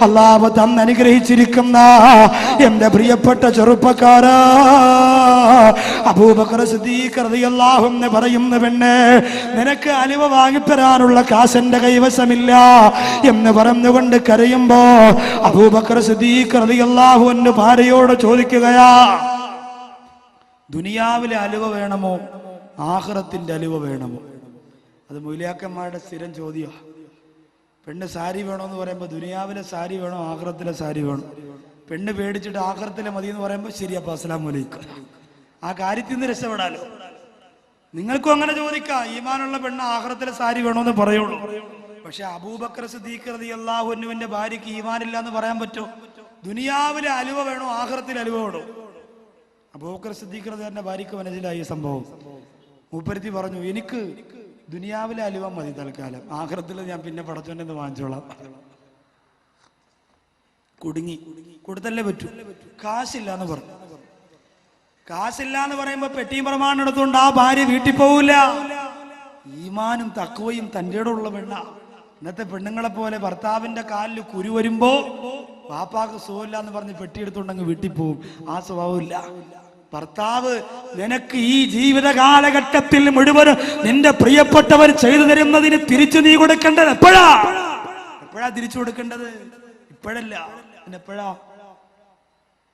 അല്ലാഹു തന്ന് അനുഗ്രഹിച്ചിരിക്കുന്ന എന്റെ പ്രിയപ്പെട്ട ചെറുപ്പക്കാരാ, അബൂബക്കർ സിദ്ദീഖ് റളിയല്ലാഹു അൻഹു പറയുന്ന പെണ്ണെ, നിനക്ക് അലുവ വാങ്ങിത്തരാനുള്ള കാശ് എന്റെ കൈവശമില്ല എന്ന് പറഞ്ഞുകൊണ്ട് കരയുമ്പോ അബൂബക്കർ സിദ്ദീഖ് റളിയല്ലാഹു അൻഹു ഭാര്യയോട് ചോദിക്കുകയാ, ദുനിയാവിലെ അലുവ വേണമോ ആഖിറത്തിന്റെ അലുവ വേണമോ? അത് മൗലിയാക്കന്മാരുടെ സ്ഥിരം ചോദ്യമാണ്. പെണ്ണ് സാരി വേണമെന്ന് പറയുമ്പോൾ ദുനിയാവിലെ സാരി വേണോ ആഖിറത്തിലെ സാരി വേണോ? പെണ്ണ് പേടിച്ചിട്ട് ആഖിറത്തിലെ മതി എന്ന് പറയുമ്പോൾ ശരിയപ്പ അസ്സലാമു അലൈക്കും, ആ കാര്യത്തിൽ നിന്ന് രക്ഷപ്പെടാലോ. നിങ്ങൾക്കും അങ്ങനെ ചോദിക്കാം, ഈമാനുള്ള പെണ്ണ് ആഖിറത്തിലെ സാരി വേണമെന്ന് പറയുള്ളൂ. പക്ഷെ അബൂബക്കർ സിദ്ദീഖ് റളിയല്ലാഹു അൻഹുവിന്റെ ഭാര്യയ്ക്ക് ഈമാനില്ല എന്ന് പറയാൻ പറ്റുമോ? ദുനിയാവിലെ അലുവ വേണോ ആഖിറത്തിലെ അലുവ വേണോ? അബൂബക്കർ സിദ്ദീഖ് റളിയല്ലാഹുവിന്റെ ഭാര്യയ്ക്ക് മനസ്സിലായി ഈ സംഭവം. മൂപ്പരുത്തി പറഞ്ഞു, എനിക്ക് ദുനിയാവിലെ അലുവ മതി തൽക്കാലം, ആഖിറത്തിൽ ഞാൻ പിന്നെ പടച്ചോണ്ടെന്ന് വാങ്ങിച്ചോളാം. കുടുങ്ങി, കൊടുത്തല്ലേ പറ്റൂ. കാശില്ല എന്ന് പറഞ്ഞു. കാശില്ല എന്ന് പറയുമ്പോ പെട്ടിയും പ്രമാണം എടുത്തുകൊണ്ട് ആ ഭാര്യ വീട്ടിൽ പോവില്ല. ഈമാനും തഖ്വയും തന്റെ ഉള്ള പെണ്ണ. ഇന്നത്തെ പെണ്ണുങ്ങളെ പോലെ ഭർത്താവിന്റെ കാലിൽ കുരു വരുമ്പോ വാപ്പാക്ക് സുഖമില്ല എന്ന് പറഞ്ഞ് പെട്ടി എടുത്തുണ്ടെങ്കിൽ വീട്ടിൽ പോവും. ആ സ്വഭാവമില്ല. ഭർത്താവ് നിനക്ക് ഈ ജീവിത കാലഘട്ടത്തിൽ മുഴുവൻ നിന്റെ പ്രിയപ്പെട്ടവർ ചെയ്തു തരുന്നതിന് തിരിച്ചു നീ കൊടുക്കേണ്ടത് എപ്പോഴാ തിരിച്ചു കൊടുക്കേണ്ടത്? ഇപ്പോഴല്ല, എപ്പോഴാ?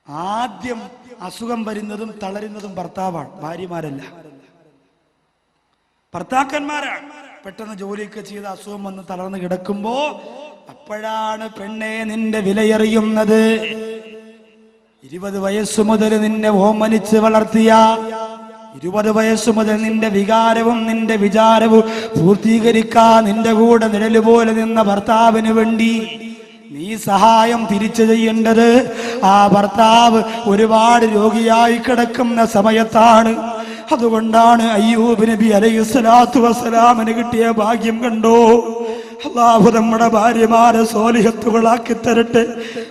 ആദ്യം അസുഖം വരുന്നതും തളരുന്നതും ഭർത്താവാണ്, ഭാര്യമാരല്ല. ഭർത്താക്കന്മാരാണ്. പെട്ടെന്ന് ജോലിയൊക്കെ ചെയ്ത് അസുഖം വന്ന് തളർന്ന് കിടക്കുമ്പോ അപ്പോഴാണ് പെണ്ണെ നിന്റെ വിലയറിയുന്നത്. 20 വയസ്സു മുതൽ നിന്നെ ഓമനിച്ച് വളർത്തിയ, 20 വയസ്സു മുതൽ നിന്റെ വികാരവും നിന്റെ വിചാരവും പൂർത്തീകരിക്കാൻ നിന്റെ കൂടെ നിഴല് പോലെ നിന്ന ഭർത്താവിന് വേണ്ടി നീ സഹായം തിരിച്ചു ചെയ്യേണ്ടത് ആ ഭർത്താവ് ഒരുപാട് രോഗിയായി കിടക്കുന്ന സമയത്താണ്. അതുകൊണ്ടാണ് അയ്യൂബ് നബി അലൈഹിസ്സലാത്തു വസ്സലാമിന് കിട്ടിയ ഭാഗ്യം കണ്ടോ. അല്ലാഹു നമ്മുടെ ഭാര്യമാരെ സ്വാലിഹത്തുകളാക്കി തരട്ടെ.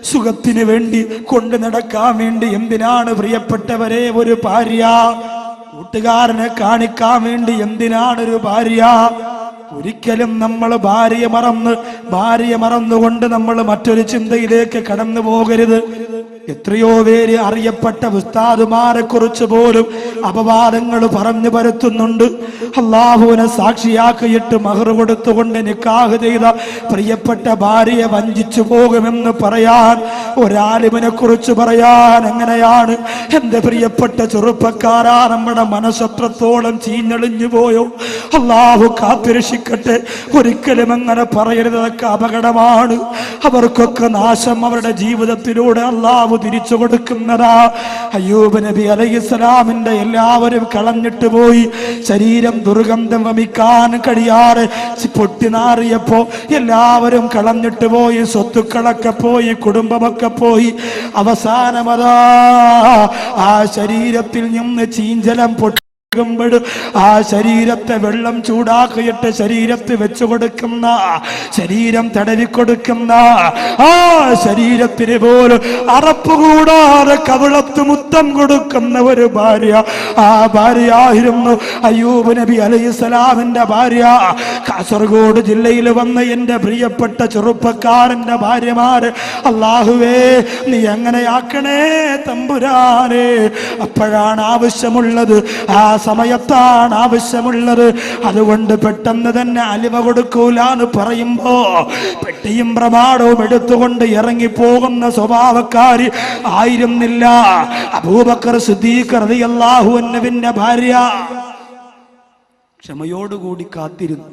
സുഖത്തിന് വേണ്ടി കൊണ്ടു നടക്കാൻ വേണ്ടി എന്തിനാണ് പ്രിയപ്പെട്ടവരെ ഒരു ഭാര്യ? കൂട്ടുകാരനെ കാണിക്കാൻ വേണ്ടി എന്തിനാണ് ഒരു ഭാര്യ? ഒരിക്കലും നമ്മൾ ഭാര്യയെ മറന്നുകൊണ്ട് നമ്മൾ മറ്റൊരു ചിന്തയിലേക്ക് കടന്നു പോകരുത്. എത്രയോ പേര് അറിയപ്പെട്ട ഉസ്താദുമാരെ കുറിച്ച് പോലും അപവാദങ്ങൾ പറഞ്ഞു പരത്തുന്നുണ്ട്. അല്ലാഹുവിനെ സാക്ഷിയാക്കിയിട്ട് മഹർ കൊടുത്തുകൊണ്ട് നിക്കാഹ് ചെയ്ത പ്രിയപ്പെട്ട ഭാര്യയെ വഞ്ചിച്ചു പോകുമെന്ന് പറയാൻ, ഒരാലിമിനെ കുറിച്ച് പറയാൻ എങ്ങനെയാണ്? എന്റെ പ്രിയപ്പെട്ട ചെറുപ്പക്കാരാ, നമ്മുടെ മനസ്സത്രത്തോളം ചീഞ്ഞളിഞ്ഞു പോയോ? അല്ലാഹു കാത്തിരക്ഷിക്കട്ടെ. ഒരിക്കലും അങ്ങനെ പറയരുത്, അതൊക്കെ അപകടമാണ്. അവർക്കൊക്കെ നാശം അവരുടെ ജീവിതത്തിലൂടെ അല്ലാഹു തിരിച്ചു കൊടുക്കുന്നതാ. അയ്യൂബ് നബി അലൈഹിസ്സലാമിന്റെ എല്ലാവരും കളഞ്ഞിട്ട് പോയി. ശരീരം ദുർഗന്ധം വമിക്കാൻ കഴിയാറ് പൊട്ടിനാറിയപ്പോ എല്ലാവരും കളഞ്ഞിട്ട് പോയി. സ്വത്തുക്കളൊക്കെ പോയി, കുടുംബമൊക്കെ പോയി. അവസാനമതാ ആ ശരീരത്തിൽ നിന്ന് ചീഞ്ചലം പൊട്ടി ആ ശരീരത്തെ വെള്ളം ചൂടാക്കിയിട്ട് ശരീരത്ത് വെച്ചു കൊടുക്കുന്ന, ശരീരം തടവി കൊടുക്കുന്ന, ആ ശരീരത്തിന് പോലും അറപ്പ് കൂടാതെ കവിളത്ത് മുത്തം കൊടുക്കുന്ന ഒരു ഭാര്യ, ആ ഭാര്യയായിരുന്നു അയ്യൂബ് നബി അലൈഹിസ്സലാമിന്റെ ഭാര്യ. കാസർഗോഡ് ജില്ലയിൽ വന്ന എന്റെ പ്രിയപ്പെട്ട ചെറുപ്പക്കാരന്റെ ഭാര്യമാര്, അല്ലാഹുവേ നീ എങ്ങനെയാക്കണേ തമ്പുരാനെ. അപ്പോഴാണ് ആവശ്യമുള്ളത്, ആ സമയത്താണ് ആവശ്യമുള്ളത്. അതുകൊണ്ട് പെട്ടെന്ന് തന്നെ അലുവ കൊടുക്കൂലെന്ന് പറയുമ്പോ പെട്ടിയും പ്രമാണവും എടുത്തുകൊണ്ട് ഇറങ്ങിപ്പോകുന്ന സ്വഭാവക്കാരി ആയിരുന്നില്ല അബൂബക്കർ സിദ്ദീഖ് റളിയല്ലാഹു അൻഹുവിന്റെ ഭാര്യ. ക്ഷമയോടുകൂടി കാത്തിരുന്നു.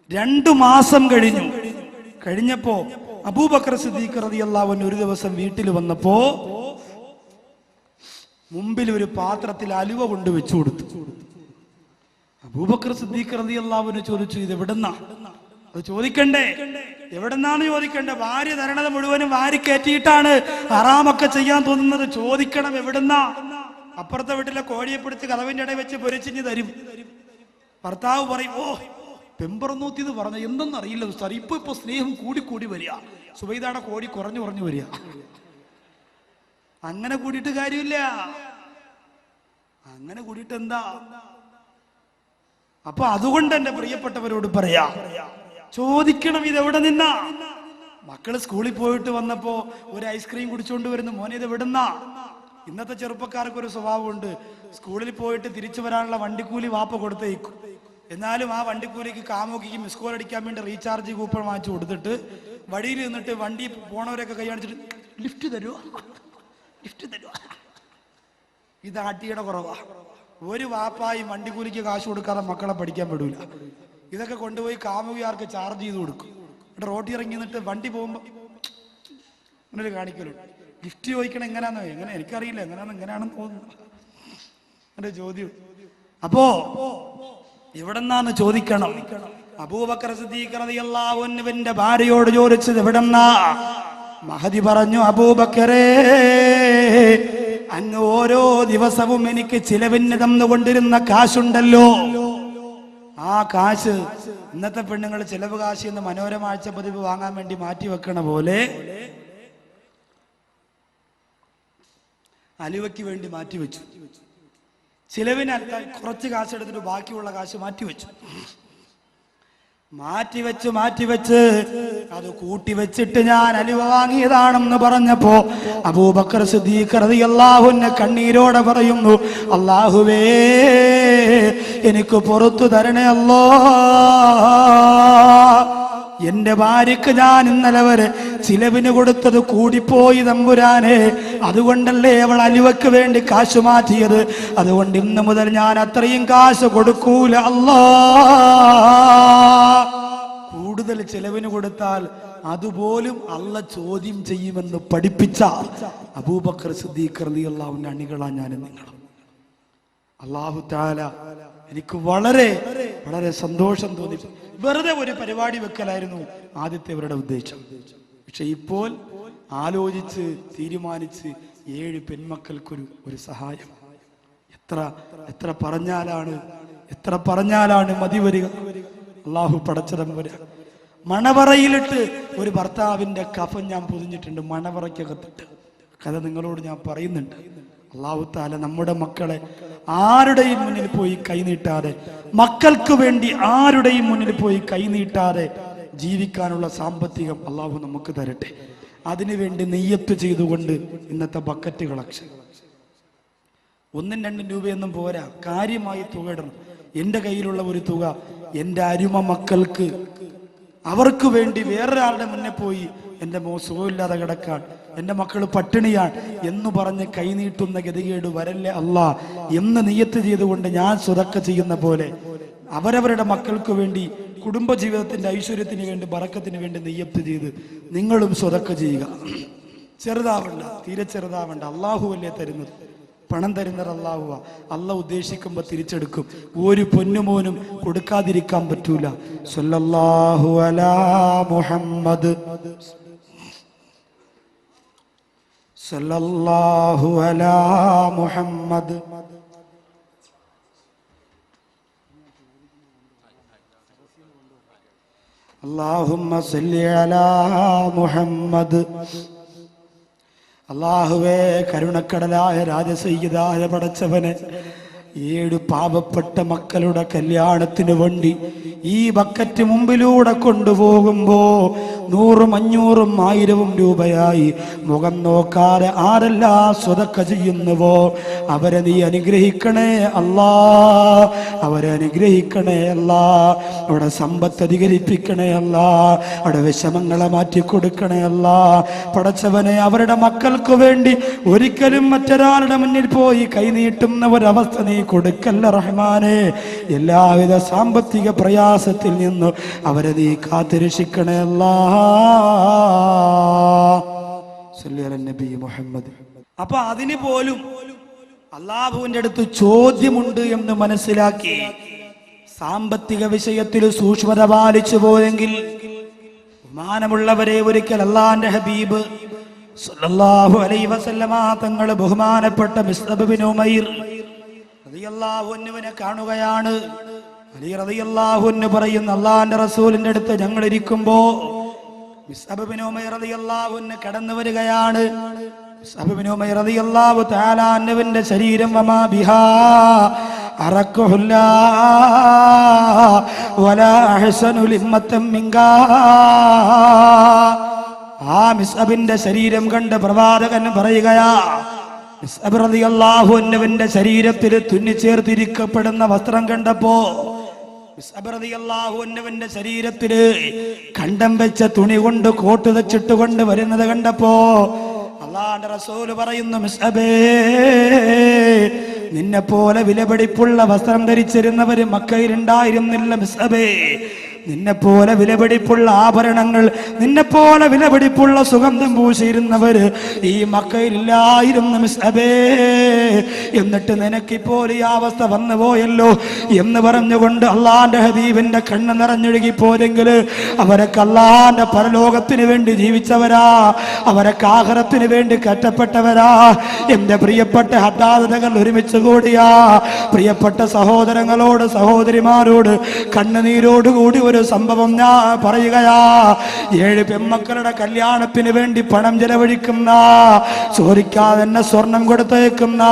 2 മാസം കഴിഞ്ഞപ്പോ അബൂബക്കർ സിദ്ദീഖ് റളിയല്ലാഹു അൻഹു ഒരു ദിവസം വീട്ടിൽ വന്നപ്പോ മുമ്പിൽ ഒരു പാത്രത്തിൽ അലുവ കൊണ്ട് വെച്ചു കൊടുത്തു. അബൂബക്കർ സിദ്ദീഖ് റളിയല്ലാഹു അൻഹു ചോദിച്ചു, ഇത് എവിടെന്നാ? അത് ചോദിക്കണ്ടേ? എവിടെന്നാണ് ചോദിക്കണ്ടേ? ഭാര്യ തരണത് മുഴുവനും വാരി കയറ്റിയിട്ടാണ് ഹറാമൊക്കെ ചെയ്യാൻ തോന്നുന്നത്. ചോദിക്കണം എവിടെന്നാ? അപ്പുറത്തെ വീട്ടിലെ കോഴിയെ പിടിച്ച് കതവിന്റെ ഇടയിൽ വെച്ച് പൊരിച്ചിഞ്ഞ് തരും. ഭർത്താവ് പറയും, ഓ പെമ്പറന്നൂത്തി എന്ന് പറഞ്ഞ എന്തെന്നറിയില്ല ഉസ്താദ്, ഇപ്പൊ സ്നേഹം കൂടി വരിക, സുബൈദയുടെ കോഴി കുറഞ്ഞു വരിക. അങ്ങനെ കൂടിയിട്ട് കാര്യമില്ല. അങ്ങനെ കൂടിയിട്ട് എന്താ? അപ്പൊ അതുകൊണ്ട് എന്റെ പ്രിയപ്പെട്ടവരോട് പറയാ, ചോദിക്കണം ഇതെവിടെ നിന്നാ? മക്കള് സ്കൂളിൽ പോയിട്ട് വന്നപ്പോ ഒരു ഐസ്ക്രീം കുടിച്ചുകൊണ്ട് വരുന്നു. മോനെ ഇത് വിടുന്ന. ഇന്നത്തെ ചെറുപ്പക്കാർക്ക് ഒരു സ്വഭാവമുണ്ട്, സ്കൂളിൽ പോയിട്ട് തിരിച്ചു വരാനുള്ള വണ്ടിക്കൂലി വാപ്പ കൊടുത്തേക്കും. എന്നാലും ആ വണ്ടിക്കൂലിക്ക് കാമുകിക്ക് മിസ് കോൾ അടിക്കാൻ വേണ്ടി റീചാർജ് കൂപ്പൺ വാങ്ങിച്ചു കൊടുത്തിട്ട് വഴിയിൽ നിന്നിട്ട് വണ്ടി പോണവരൊക്കെ കൈ കാണിച്ചിട്ട് ലിഫ്റ്റ് തരുമോ, ലിഫ്റ്റ് തരുമോ. ഇത് ആട്ടിയുടെ കുറവാ. ഒരു വാപ്പായും വണ്ടിക്കൂലിക്ക് കാശ് കൊടുക്കാതെ മക്കളെ പഠിക്കാൻ വിടൂല. ഇതൊക്കെ കൊണ്ടുപോയി കാമുകിയാർക്ക് ചാർജ് ചെയ്ത് കൊടുക്കും. എന്നിട്ട് റോട്ടി ഇറങ്ങി നിന്നിട്ട് വണ്ടി പോകുമ്പോ അങ്ങനെ കാണിക്കലുണ്ട്. ലിഫ്റ്റ് ചോദിക്കണം എങ്ങനെയാന്നോ, എങ്ങനെ എനിക്കറിയില്ല, എങ്ങനെയാണെന്ന് തോന്നുന്നു എന്റെ ചോദ്യം. അപ്പോ എവിടെന്നാന്ന് ചോദിക്കണം. അബൂബക്കർ സിദ്ദീഖ് റളിയല്ലാഹു അൻഹുവിന്റെ ഭാര്യയോട് ചോദിച്ചത് എവിടെന്നാ? മഹദി പറഞ്ഞു, അബൂബക്കറേ, അങ്ങ് ഓരോ ദിവസവും എനിക്ക് ചിലവിന് തന്നുകൊണ്ടിരുന്ന കാശുണ്ടല്ലോ, ആ കാശ് ഇന്നത്തെ പെണ്ണുങ്ങൾ ചിലവ് കാശ് എന്ന് മനോരമ ആഴ്ച പതിവ് വാങ്ങാൻ വേണ്ടി മാറ്റി വെക്കണ പോലെ അലുവയ്ക്ക് വേണ്ടി മാറ്റിവെച്ചു. ചിലവിന് കുറച്ച് കാശ് എടുത്തിട്ട് ബാക്കിയുള്ള കാശ് മാറ്റിവെച്ചു. മാറ്റിവെച്ച് അത് കൂട്ടിവെച്ചിട്ട് ഞാൻ അലുവ വാങ്ങിയതാണെന്ന് പറഞ്ഞപ്പോ അബൂബക്കർ സിദ്ദീഖ് റളിയല്ലാഹു അൻഹു കണ്ണീരോടെ പറയുന്നു, അല്ലാഹുവേ, എനിക്ക് പുറത്തു തരണേ അല്ലാ. എന്റെ ഭാര്യക്ക് ഞാൻ ഇന്നലെ വരെ ചിലവിന് കൊടുത്തത് കൂടിപ്പോയി തമ്പുരാനെ. അതുകൊണ്ടല്ലേ അവൾ അലുവയ്ക്ക് വേണ്ടി കാശ് മാറ്റിയത്. അതുകൊണ്ട് ഇന്ന് മുതൽ ഞാൻ അത്രയും കാശ് കൊടുക്കൂല അല്ലാ. കൂടുതൽ ചിലവിന് കൊടുത്താൽ അതുപോലും അല്ലാഹ് ചോദ്യം ചെയ്യുമെന്ന് പഠിപ്പിച്ച അബൂബക്കർ സിദ്ദീഖ് റളിയല്ലാഹു അൻഹു അണികളാ ഞാനും നിങ്ങളും. അല്ലാഹു തആല എനിക്ക് വളരെ വളരെ സന്തോഷം തോന്നി. വെറുതെ ഒരു പരിപാടി വെക്കലായിരുന്നു ആദ്യത്തെ അവരുടെ ഉദ്ദേശം. പക്ഷെ ഇപ്പോൾ ആലോചിച്ച് തീരുമാനിച്ച് 7 പെൺമക്കൾക്കൊരു സഹായം. എത്ര പറഞ്ഞാലാണ് മതി വരിക. അള്ളാഹു പടച്ചതമ്പുര മണവറയിലിട്ട് ഒരു ഭർത്താവിന്റെ കഫൻ ഞാൻ പൊതിഞ്ഞിട്ടുണ്ട്, മണവറയ്ക്കകത്തിട്ട്. കഥ നിങ്ങളോട് ഞാൻ പറയുന്നുണ്ട്. അല്ലാഹു തആല നമ്മുടെ മക്കളെ ആരുടെയും മുന്നിൽ പോയി കൈനീട്ടാതെ, മക്കൾക്ക് വേണ്ടി ആരുടെയും മുന്നിൽ പോയി കൈനീട്ടാതെ ജീവിക്കാനുള്ള സാമ്പത്തികം അല്ലാഹു നമുക്ക് തരട്ടെ. അതിനുവേണ്ടി നെയ്യത്ത് ചെയ്തുകൊണ്ട് ഇന്നത്തെ ബക്കറ്റ് കളക്ഷൻ 1-2 രൂപയൊന്നും പോരാ, കാര്യമായി തുക ഇടണം. എൻ്റെ കയ്യിലുള്ള ഒരു തുക എൻ്റെ അരുമ മക്കൾക്ക്, അവർക്ക് വേണ്ടി വേറൊരാളുടെ മുന്നേ പോയി എൻ്റെ സുഖമില്ലാതെ കിടക്കാൻ, എൻ്റെ മക്കൾ പട്ടിണിയാണ് എന്ന് പറഞ്ഞ് കൈനീട്ടുന്ന ഗതികേട് വരല്ലേ അല്ലാ എന്ന് നിയ്യത്ത് ചെയ്തുകൊണ്ട് ഞാൻ സ്വതക്ക ചെയ്യുന്ന പോലെ അവരവരുടെ മക്കൾക്ക് വേണ്ടി, കുടുംബജീവിതത്തിന്റെ ഐശ്വര്യത്തിന് വേണ്ടി, ബറക്കത്തിന് വേണ്ടി നിയ്യത്ത് ചെയ്ത് നിങ്ങളും സ്വതക്ക ചെയ്യുക. ചെറുതാവണ്ട, തീരെ ചെറുതാവണ്ട. അല്ലാഹു അല്ലേ തരുന്നത്, പണം തരുന്നത് അല്ലാഹുവ. അല്ലാഹ് ഉദ്ദേശിക്കുമ്പോൾ തിരിച്ചെടുക്കും. ഒരു പൊന്നുമോനും കൊടുക്കാതിരിക്കാൻ പറ്റൂല. സല്ലല്ലാഹു അലാ മുഹമ്മദ്, സല്ലല്ലാഹു അലാ മുഹമ്മദ്. അല്ലാഹുമ്മ സല്ലി അലാ മുഹമ്മദ്. അല്ലാഹുവേ, കരുണക്കടലായ രാജസയ്യിദായ പടച്ചവനെ, 7 പാവപ്പെട്ട മക്കളുടെ കല്യാണത്തിന് വേണ്ടി ഈ ബക്കറ്റ് മുമ്പിലൂടെ കൊണ്ടുപോകുമ്പോ 100, 500, 1000 രൂപയായി മുഖം നോക്കാതെ ആരെല്ലാം സ്വതക്ക ചെയ്യുന്നുവോ അവരെ നീ അനുഗ്രഹിക്കണേ അല്ലാ, അവരെ അനുഗ്രഹിക്കണേ അല്ലാ. അവിടെ സമ്പത്ത് അധികരിപ്പിക്കണേ അല്ലാ, അവിടെ വിഷമങ്ങളെ മാറ്റിക്കൊടുക്കണേ അല്ലാ. പടച്ചവനെ, അവരുടെ മക്കൾക്ക് വേണ്ടി ഒരിക്കലും മറ്റൊരാളുടെ മുന്നിൽ പോയി കൈനീട്ടുന്ന ഒരവസ്ഥ നീ കൊടുക്കല്ല റഹ്മാനെ. എല്ലാവിധ സാമ്പത്തിക പ്രയാസത്തിൽ നിന്ന് അവരെ നീ കാത്തുരക്ഷിക്കണേ അല്ലാ. അപ്പൊ അതിന് പോലും അല്ലാഹുവിന്റെ അടുത്ത് ചോദ്യമുണ്ട് എന്ന് മനസ്സിലാക്കി സാമ്പത്തിക വിഷയത്തിൽ സൂക്ഷ്മത പാലിച്ചു പോയെങ്കിൽ, ബഹുമാനമുള്ളവരെ, ഒരിക്കൽ അല്ലാഹുവിന്റെ ഹബീബ് സല്ലല്ലാഹു അലൈഹി വസല്ലമ തങ്ങൾ ബഹുമാനപ്പെട്ട മിസ്അബ് ബിൻ ഉമൈർ റളിയല്ലാഹു അൻഹുവിനെ കാണുകയാണ്. അലി റളിയല്ലാഹു അൻഹു പറയുന്നു, അല്ലാഹുവിന്റെ റസൂലിന്റെ അടുത്ത് ഞങ്ങൾ ഇരിക്കുമ്പോ മിസ്അബ് ബിൻ ഉമൈർ റളിയല്ലാഹു അൻഹു കടന്നു വരികയാണ്. മിസ്അബ് ബിൻ ഉമൈർ റളിയല്ലാഹു തആല അൻഹുവിന്റെ ശരീരം വമാ ബിഹാ അറഖുല്ലാ വലാ അഹ്സനു ലിമ്മത്തൻ മിൻകാ. ആ മിസ്അബിന്റെ ശരീരം കണ്ട് പ്രവാചകൻ പറയുകയാ, മിസ്അബ് റളിയല്ലാഹു അൻഹുവിന്റെ ശരീരത്തിൽ തുന്നിച്ചേർത്തിരിക്കപ്പെടുന്ന വസ്ത്രം കണ്ടപ്പോ, മിസ്അബ് റളിയല്ലാഹു അൻഹുവിന്റെ ശരീരത്തില് കണ്ടം വെച്ച തുണി കൊണ്ട് കോട്ട് വെച്ചിട്ടുകൊണ്ട് വരുന്നത് കണ്ടപ്പോ അല്ലാഹുവിന്റെ റസൂൽ പറയുന്നു, മിസ്അബേ, നിന്നെ പോലെ വിലപിടിപ്പുള്ള വസ്ത്രം ധരിച്ചിരുന്നവര് മക്കയിലുണ്ടായിരുന്നില്ല മിസ്അബേ. നിന്നെ പോലെ വിലപിടിപ്പുള്ള ആഭരണങ്ങൾ, നിന്നെ പോലെ വിലപിടിപ്പുള്ള സുഗന്ധം പൂശിയിരുന്നവര് ഈ മക്കയിലില്ലായിരുന്നു മിസ്അബേ. എന്നിട്ട് നിനക്കിപ്പോൾ ഈ അവസ്ഥ വന്നു പോയല്ലോ എന്ന് പറഞ്ഞുകൊണ്ട് അള്ളാന്റെ ഹബീബിന്റെ കണ്ണ് നിറഞ്ഞൊഴുകിപ്പോരെങ്കിൽ അവരൊക്കെ അള്ളാന്റെ പരലോകത്തിന് വേണ്ടി ജീവിച്ചവരാ, അവരൊക്കെ ആഖിറത്തിന് വേണ്ടി കറ്റപ്പെട്ടവരാ. എന്റെ പ്രിയപ്പെട്ട ഹദ്ദാദുകൾ ഒരുമിച്ച് കൂടിയാ പ്രിയപ്പെട്ട സഹോദരങ്ങളോട് സഹോദരിമാരോട് കണ്ണുനീരോടുകൂടി ഒരു സംഭവം ഞാൻ പറയുകയാ. 7 പെൺമക്കളുടെ കല്യാണത്തിന് വേണ്ടി പണം ചെലവഴിക്കുന്ന, ചോദിക്കാതെ തന്നെ സ്വർണം കൊടുത്തേക്കുന്ന,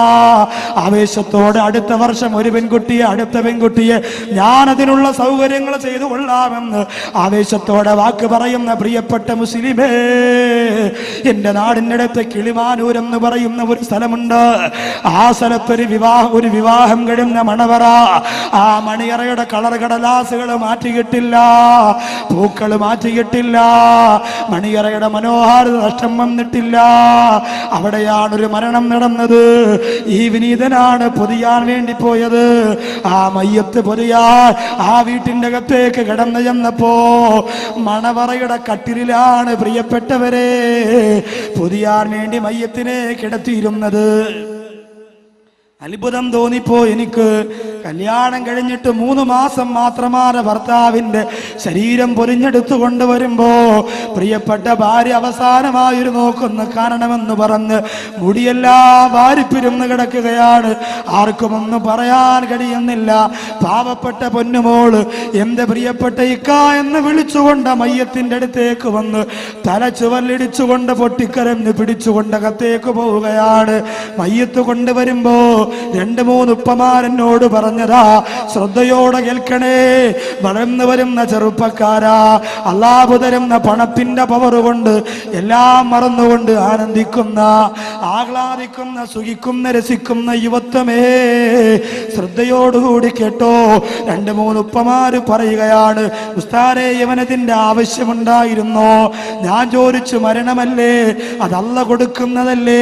ആവേശത്തോടെ അടുത്ത വർഷം ഒരു പെൺകുട്ടിയെ, അടുത്ത പെൺകുട്ടിയെ ഞാൻ അതിനുള്ള സൗകര്യങ്ങൾ ചെയ്തു കൊള്ളാമെന്ന് ആവേശത്തോടെ വാക്ക് പറയുന്ന പ്രിയപ്പെട്ട മുസ്ലിമേ, എന്റെ നാടിൻ്റെ അടുത്ത് കിളിമാനൂർ എന്ന് പറയുന്ന ഒരു സ്ഥലമുണ്ട്. ആ സ്ഥലത്തൊരു വിവാഹം കഴിയുന്ന മണവറ. ആ മണിയറയുടെ കളർ കടലാസുകൾ മാറ്റിയിട്ടില്ല, പൂക്കൾ മാറ്റിയിട്ടില്ല, മണിയറയുടെ മനോഹാരിത നഷ്ടം വന്നിട്ടില്ല. അവിടെയാണൊരു മരണം നടന്നത്. ഈ വിനീതനാണ് പൊതിയാൻ വേണ്ടി പോയത്. ആ മയ്യത്ത് പൊതിയാൻ ആ വീട്ടിന്റെ അകത്തേക്ക് കടന്നു ചെന്നപ്പോ മണവറയുടെ കട്ടിലാണ് പ്രിയപ്പെട്ടവരെ പൊതിയാൻ വേണ്ടി മയ്യത്തിനെ കിടത്തിയിരുന്നത്. അത്ഭുതം തോന്നിപ്പോ എനിക്ക്. കല്യാണം കഴിഞ്ഞിട്ട് 3 മാസം മാത്രമാണ് ഭർത്താവിന്റെ ശരീരം പൊരിഞ്ഞെടുത്തു കൊണ്ടുവരുമ്പോ പ്രിയപ്പെട്ട ഭാര്യ അവസാനമായൊരു നോക്കുന്ന കാണണമെന്ന് പറഞ്ഞ് മുടിയെല്ലാം വാരിപ്പിരുന്ന് കിടക്കുകയാണ്. ആർക്കും ഒന്നും പറയാൻ കഴിയുന്നില്ല. പാവപ്പെട്ട പൊന്നുമോള് എന്റെ പ്രിയപ്പെട്ട ഇക്ക എന്ന് വിളിച്ചുകൊണ്ട് മയ്യത്തിന്റെ അടുത്തേക്ക് വന്ന് തല ചുവലിടിച്ചുകൊണ്ട് പൊട്ടിക്കരഞ്ഞ് പിടിച്ചുകൊണ്ട് അകത്തേക്ക് പോവുകയാണ്. മയ്യത്ത് കൊണ്ടുവരുമ്പോ 2-3 ഉപ്പമാരെന്നോട് പറഞ്ഞതാ, ശ്രദ്ധയോടെ കേൾക്കണേ, വളർന്നു വരുന്ന ചെറുപ്പക്കാരാ, അല്ലാഹു തരുന്ന പണത്തിന്റെ പവർ കൊണ്ട് എല്ലാം മറന്നുകൊണ്ട് ആനന്ദിക്കുന്ന, ആഹ്ലാദിക്കുന്ന, സുഖിക്കുന്ന, രസിക്കുന്ന യുവത്വമേ, ശ്രദ്ധയോടുകൂടി കേട്ടോ. 2-3 ഉപ്പമാര് പറയുകയാണ്, ഉസ്താദേ, ഇവനതിന്റെ ആവശ്യമുണ്ടായിരുന്നോ? ഞാൻ ചോദിച്ചു, മരണമല്ലേ, അതല്ല കൊടുക്കുന്നതല്ലേ,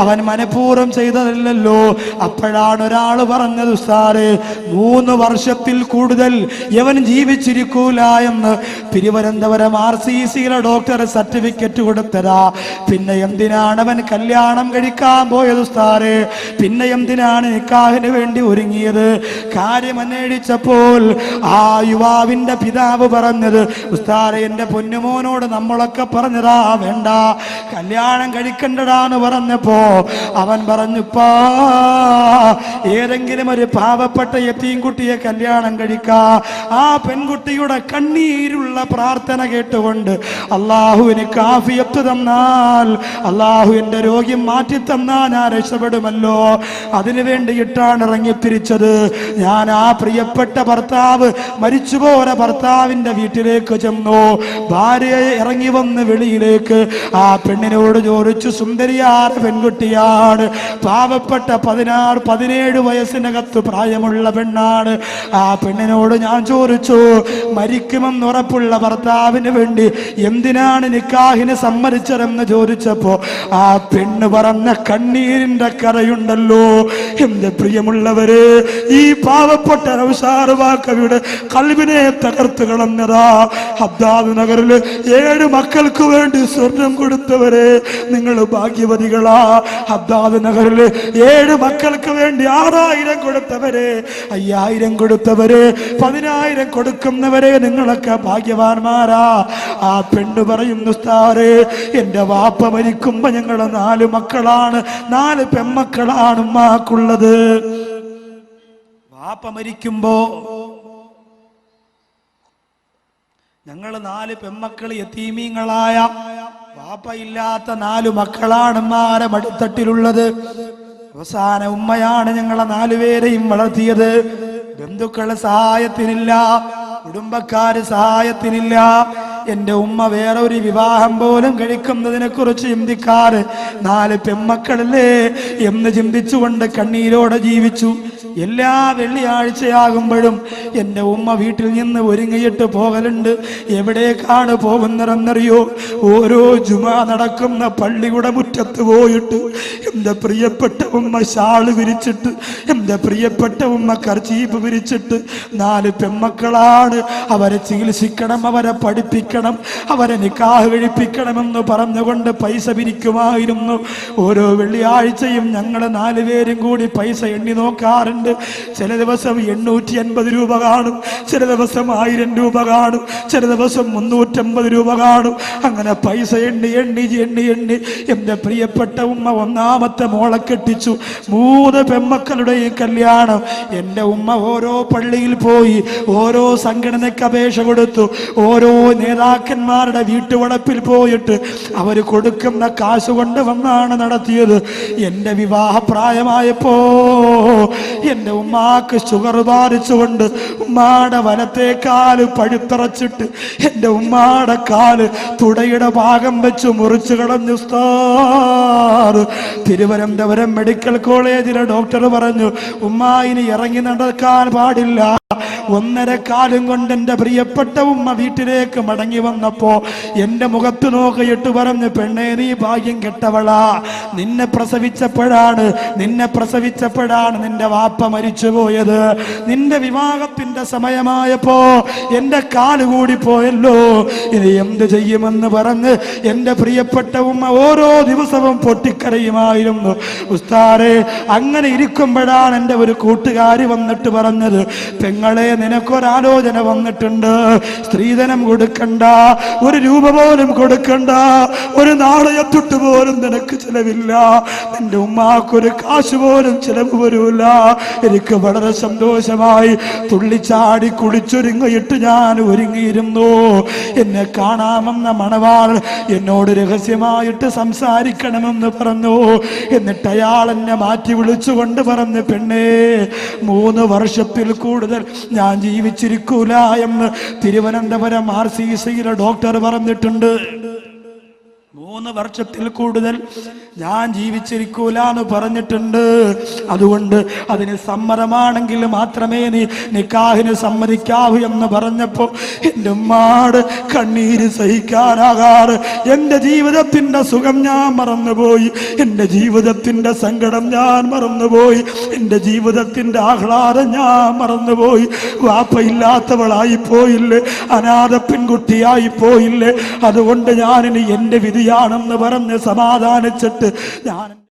അവൻ മനഃപൂർവ്വം ചെയ്തതല്ലല്ലോ. അപ്പോഴാണ് ഒരാൾ പറഞ്ഞത്, ഉസ്താദേ, 3 വർഷത്തിൽ കൂടുതൽ യവൻ ജീവിച്ചിരിക്കൂല എന്ന് തിരുവനന്തപുരം RCCയിലെ ഡോക്ടർ സർട്ടിഫിക്കറ്റ് കൊടുത്തതാ. പിന്നെ എന്തിനാണ് അവൻ കല്യാണം കഴിക്കാൻ പോയത് ഉസ്താദേ? പിന്നെ എന്തിനാണ് നിക്കാഹിന് വേണ്ടി ഒരുങ്ങിയത്? കാര്യം അന്വേഷിച്ചപ്പോൾ ആ യുവാവിന്റെ പിതാവ് പറഞ്ഞത്, ഉസ്താദേ, എന്റെ പൊന്നുമോനോട് നമ്മളൊക്കെ പറഞ്ഞതാ, വേണ്ട, കല്യാണം കഴിക്കണ്ടടാന്ന് പറഞ്ഞപ്പോ അവൻ പറഞ്ഞു, ഏതെങ്കിലും ഒരു പാവപ്പെട്ട യതീം കുട്ടിയെ കല്യാണം കഴിക്കാ. ആ പെൺകുട്ടിയുടെ കണ്ണീരുള്ള പ്രാർത്ഥന കേട്ടുകൊണ്ട് അള്ളാഹു എനിക്ക് ആഫിയത്ത് തന്നാൽ, അള്ളാഹു എന്റെ രോഗ്യം മാറ്റി തന്നാൽ ഞാൻ രക്ഷപ്പെടുമല്ലോ. അതിനു വേണ്ടിയിട്ടാണ് ഇറങ്ങിത്തിരിച്ചത്. ഞാൻ ആ പ്രിയപ്പെട്ട ഭർത്താവ്, മരിച്ചുപോയ ഭർത്താവിന്റെ വീട്ടിലേക്ക് ചെന്നു. ഭാര്യയെ ഇറങ്ങി വന്ന് വെളിയിലേക്ക് ആ പെണ്ണിനോട് ചോദിച്ചു, സുന്ദരിയായ പെൺകുട്ടിയാണ്, പാവപ്പെട്ട 16-17 വയസ്സിനകത്ത് പ്രായമുള്ള പെണ്ണാണ്. ആ പെണ്ണിനോട് ഞാൻ ചോദിച്ചു, മരിക്കുമെന്ന് ഉറപ്പുള്ള ഭർത്താവിന് വേണ്ടി എന്തിനാണ് നിക്കാഹിന് സമ്മതിച്ചതെന്ന് ചോദിച്ചപ്പോ ആ പെണ്ണ് പറഞ്ഞ കണ്ണീരിന്റെ കരയുണ്ടല്ലോ. എന്റെ പ്രിയമുള്ളവര്, ഈ പാവപ്പെട്ട നൗഷാദ് വാക്കവിയുടെ കൽബിനെ തകർത്ത് കളഞ്ഞതാ. ഹദ്ദാദ് നഗറില് 7 മക്കൾക്ക് വേണ്ടി സ്വർണം കൊടുത്തവരെ, നിങ്ങൾ ഭാഗ്യവതികളാ. ഹദ്ദാദ് നഗറില് 7 മക്കൾക്ക് വേണ്ടി 6000 കൊടുത്തവരെ, 5000 കൊടുത്തവരെ, 10000 കൊടുക്കുന്നവരെ, നിങ്ങളൊക്കെ ഭാഗ്യവാന്മാരാ. ആ പെണ്ണ് പറയുന്നു, ഉസ്താദേ, എന്റെ വാപ്പ മരിക്കുമ്പോ ഞങ്ങള് 4 മക്കളാണ്, 4 പെൺമക്കളാണ് ഉമ്മാക്കുള്ളത്. വാപ്പ മരിക്കുമ്പോ ഞങ്ങള് 4 പെൺമക്കൾ യതീമീങ്ങളായ, വാപ്പ ഇല്ലാത്ത 4 മക്കളാണ് ഉമ്മാരെ മടിത്തട്ടിലുള്ളത്. അവസാന ഉമ്മയാണ് ഞങ്ങളെ 4 പേരെയും വളർത്തിയത്. ബന്ധുക്കളെ സഹായത്തിനില്ല, കുടുംബക്കാര് സഹായത്തിനില്ല. എൻ്റെ ഉമ്മ വേറെ ഒരു വിവാഹം പോലും കഴിക്കുന്നതിനെ കുറിച്ച് ചിന്തിക്കാറ് 4 പെമ്മക്കളല്ലേ എന്ന് ചിന്തിച്ചുകൊണ്ട് കണ്ണീരോടെ ജീവിച്ചു. എല്ലാ വെള്ളിയാഴ്ചയാകുമ്പോഴും എൻ്റെ ഉമ്മ വീട്ടിൽ നിന്ന് ഒരുങ്ങിയിട്ട് പോകലുണ്ട്. എവിടേക്കാണ് പോകുന്നതെന്നറിയോ? ഓരോ ജുമാ നടക്കുന്ന പള്ളിയുടെ മുറ്റത്ത് പോയിട്ട് എൻ്റെ പ്രിയപ്പെട്ട ഉമ്മ ഷാള് വിരിച്ചിട്ട്, എൻ്റെ പ്രിയപ്പെട്ട ഉമ്മ കർച്ചീപ്പ് വിരിച്ചിട്ട് 4 പെമ്മക്കളാണ്, അവരെ ചികിത്സിക്കണം, അവരെ പഠിപ്പിക്കണം, അവരെ നിക്കാഹ് കഴിപ്പിക്കണമെന്ന് പറഞ്ഞുകൊണ്ട് പൈസ പിരിക്കുമായിരുന്നു. ഓരോ വെള്ളിയാഴ്ചയും ഞങ്ങൾ 4 പേരും കൂടി പൈസ എണ്ണി നോക്കാറുണ്ട്. ചില ദിവസം 850 രൂപ കാണും, ചില ദിവസം 1000 രൂപ കാണും, ചില ദിവസം 350 രൂപ കാണും. അങ്ങനെ പൈസ എണ്ണി എണ്ണി എണ്ണി എണ്ണി എൻ്റെ പ്രിയപ്പെട്ട ഉമ്മ 1ാമത്തെ മോളെ കെട്ടിച്ചു. 3 പെമ്മക്കളുടെയും കല്യാണം. എൻ്റെ ഉമ്മ ഓരോ പള്ളിയിൽ പോയി ഓരോ സംഘടനയ്ക്ക് അപേക്ഷ കൊടുത്തു. ഓരോ നേതാക്കന്മാരുടെ വീട്ടുവളപ്പിൽ പോയിട്ട് അവർ കൊടുക്കുന്ന കാശ് കൊണ്ട് വന്നാണ് നടത്തിയത്. എൻ്റെ വിവാഹപ്രായമായപ്പോ എൻ്റെ ഉമ്മാക്ക് ഷുഗർ ബാധിച്ചുകൊണ്ട് ഉമ്മാടെ വലത്തേക്കാല് പഴുത്തറച്ചിട്ട് എൻ്റെ ഉമ്മാടെ കാല് തുടയുടെ ഭാഗം വെച്ച് മുറിച്ചു കളഞ്ഞു. തിരുവനന്തപുരം മെഡിക്കൽ കോളേജിലെ ഡോക്ടർ പറഞ്ഞു, ഉമ്മ ഇനി ഇറങ്ങി നടക്കാൻ പാടില്ല. 1.5 കാലം കൊണ്ട് എൻ്റെ പ്രിയപ്പെട്ട ഉമ്മ വീട്ടിലേക്ക് മടങ്ങി വന്നപ്പോ എൻ്റെ മുഖത്ത് നോക്കിയിട്ട് പറഞ്ഞു, പെണ്ണേ നീ ഭാഗ്യം കെട്ടവളാ, നിന്നെ പ്രസവിച്ചപ്പോഴാണ് നിന്റെ വാപ്പ മരിച്ചുപോയത്. നിന്റെ വിവാഹത്തിന്റെ സമയമായപ്പോ എൻ്റെ കാല് കൂടി പോയല്ലോ, ഇനി എന്ത് ചെയ്യുമെന്ന് പറഞ്ഞ് എൻ്റെ പ്രിയപ്പെട്ട ഉമ്മ ഓരോ ദിവസവും പൊട്ടിക്കരയുമായിരുന്നു. ഉസ്താദേ, അങ്ങനെ ഇരിക്കുമ്പോഴാണ് എൻ്റെ ഒരു കൂട്ടുകാരി വന്നിട്ട് പറഞ്ഞത്, പെങ്ങളെ നിനക്കൊരാലോചന വന്നിട്ടുണ്ട്, സ്ത്രീധനം കൊടുക്കണ്ട, 1 രൂപ പോലും കൊടുക്കണ്ട, 1 നാണയത്തൊട്ട് പോലും നിനക്ക് ചിലവില്ല, നിന്റെ ഉമ്മാക്കൊരു കാശ് പോലും ചിലവ് വരൂല. എനിക്ക് വളരെ സന്തോഷമായി. തുള്ളിച്ചാടി കുളിച്ചൊരുങ്ങിയിട്ട് ഞാൻ ഒരുങ്ങിയിരുന്നു. എന്നെ കാണാമെന്ന മണവാൾ എന്നോട് രഹസ്യമായിട്ട് സംസാരിക്കണമെന്ന് പറഞ്ഞു. എന്നിട്ട് അയാൾ എന്നെ മാറ്റി വിളിച്ചുകൊണ്ട് പറഞ്ഞു, പെണ്ണേ 3 വർഷത്തിൽ കൂടുതൽ ഞാൻ ജീവിച്ചിരിക്കൂല എന്ന് തിരുവനന്തപുരം RCCയിലെ ഡോക്ടർ പറഞ്ഞിട്ടുണ്ട്. 3 വർഷത്തിൽ കൂടുതൽ ഞാൻ ജീവിച്ചിരിക്കൂല എന്ന് പറഞ്ഞിട്ടുണ്ട്. അതുകൊണ്ട് അതിന് സമ്മതമാണെങ്കിൽ മാത്രമേ നീ നിക്കാഹിന് സമ്മതിക്കാവൂ എന്ന് പറഞ്ഞപ്പോ എൻ്റെ ഉമ്മാട് കണ്ണീര് സഹിക്കാനാകാറ്. എൻ്റെ ജീവിതത്തിന്റെ സുഖം ഞാൻ മറന്നുപോയി, എൻ്റെ ജീവിതത്തിന്റെ സങ്കടം ഞാൻ മറന്നുപോയി, എൻ്റെ ജീവിതത്തിന്റെ ആഹ്ലാദം ഞാൻ മറന്നുപോയി. വാപ്പയില്ലാത്തവളായി പോയില്ലേ, അനാഥ പെൺകുട്ടിയായി പോയില്ലേ, അതുകൊണ്ട് ഞാനിനി എൻ്റെ വിധിയാണെന്ന് പറഞ്ഞ് സമാധാനിച്ചിട്ട് ഞാൻ